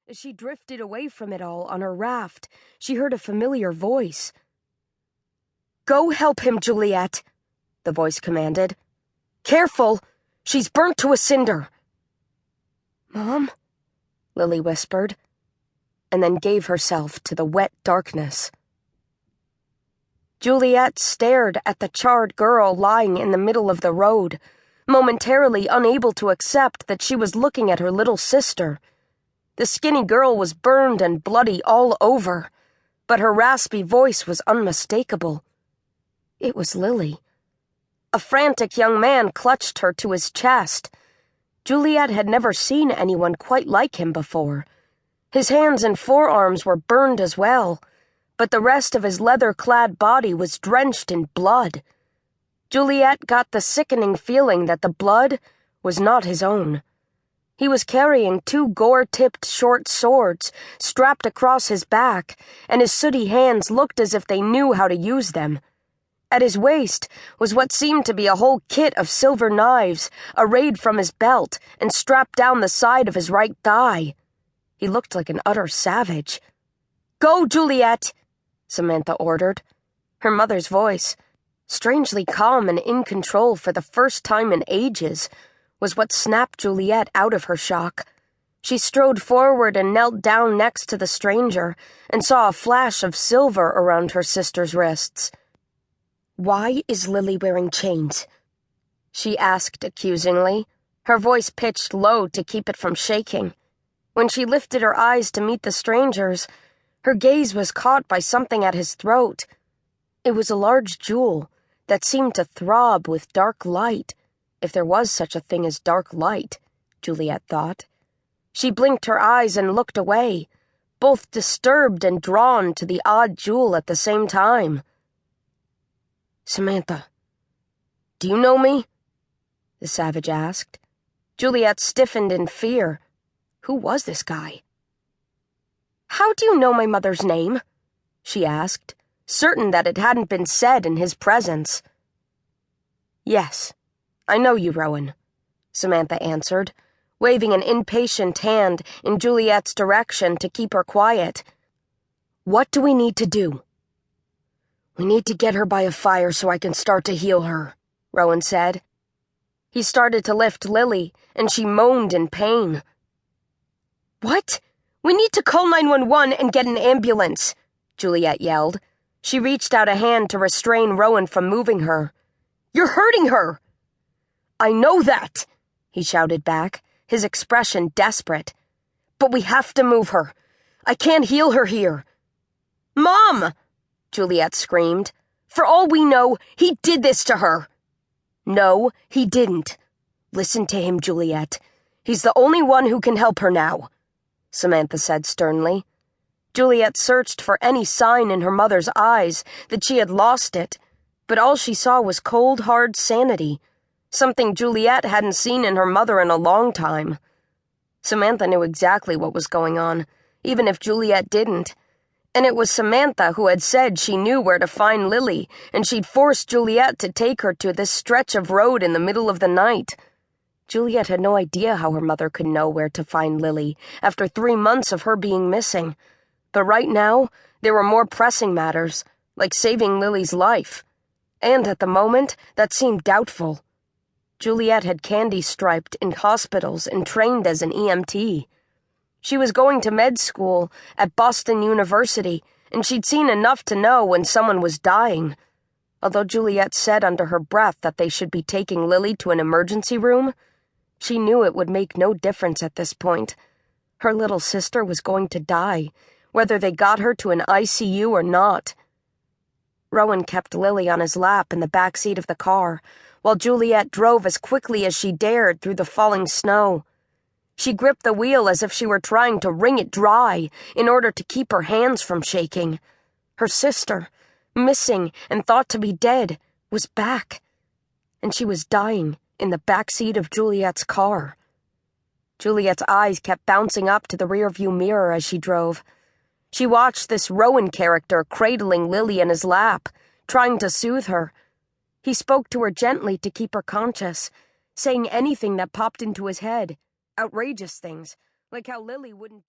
As she drifted away from it all on her raft, she heard a familiar voice. "Go help him, Juliet," the voice commanded. "Careful! She's burnt to a cinder." "Mom?" Lily whispered, and then gave herself to the wet darkness. Juliet stared at the charred girl lying in the middle of the road, momentarily unable to accept that she was looking at her little sister. The skinny girl was burned and bloody all over, but her raspy voice was unmistakable. It was Lily. A frantic young man clutched her to his chest. Juliet had never seen anyone quite like him before. His hands and forearms were burned as well, but the rest of his leather-clad body was drenched in blood. Juliet got the sickening feeling that the blood was not his own. He was carrying 2 gore-tipped short swords strapped across his back, and his sooty hands looked as if they knew how to use them. At his waist was what seemed to be a whole kit of silver knives, arrayed from his belt and strapped down the side of his right thigh. He looked like an utter savage. "Go, Juliet!" Samantha ordered. Her mother's voice, strangely calm and in control for the first time in ages, was what snapped Juliet out of her shock. She strode forward and knelt down next to the stranger and saw a flash of silver around her sister's wrists. "Why is Lily wearing chains?" she asked accusingly, her voice pitched low to keep it from shaking. When she lifted her eyes to meet the stranger's, her gaze was caught by something at his throat. It was a large jewel that seemed to throb with dark light, if there was such a thing as dark light, Juliet thought. She blinked her eyes and looked away, both disturbed and drawn to the odd jewel at the same time. "Samantha, do you know me?" the savage asked. Juliet stiffened in fear. Who was this guy? "How do you know my mother's name?" she asked, certain that it hadn't been said in his presence. "Yes, I know you, Rowan," Samantha answered, waving an impatient hand in Juliet's direction to keep her quiet. "What do we need to do?" "We need to get her by a fire so I can start to heal her," Rowan said. He started to lift Lily, and she moaned in pain. "What? We need to call 911 and get an ambulance," Juliet yelled. She reached out a hand to restrain Rowan from moving her. "You're hurting her!" "I know that," he shouted back, his expression desperate. "But we have to move her. I can't heal her here." "Mom!" Juliet screamed. "For all we know, he did this to her." "No, he didn't. Listen to him, Juliet. He's the only one who can help her now," Samantha said sternly. Juliet searched for any sign in her mother's eyes that she had lost it, but all she saw was cold, hard sanity, something Juliet hadn't seen in her mother in a long time. Samantha knew exactly what was going on, even if Juliet didn't. And it was Samantha who had said she knew where to find Lily, and she'd forced Juliet to take her to this stretch of road in the middle of the night. Juliet had no idea how her mother could know where to find Lily after 3 months of her being missing. But right now, there were more pressing matters, like saving Lily's life. And at the moment, that seemed doubtful. Juliet had candy-striped in hospitals and trained as an EMT. She was going to med school at Boston University, and she'd seen enough to know when someone was dying. Although Juliet said under her breath that they should be taking Lily to an emergency room, she knew it would make no difference at this point. Her little sister was going to die, whether they got her to an ICU or not. Rowan kept Lily on his lap in the back seat of the car, while Juliet drove as quickly as she dared through the falling snow. She gripped the wheel as if she were trying to wring it dry in order to keep her hands from shaking. Her sister, missing and thought to be dead, was back. And she was dying in the back seat of Juliet's car. Juliet's eyes kept bouncing up to the rearview mirror as she drove. She watched this Rowan character cradling Lily in his lap, trying to soothe her. He spoke to her gently to keep her conscious, saying anything that popped into his head. Outrageous things, like how Lily wouldn't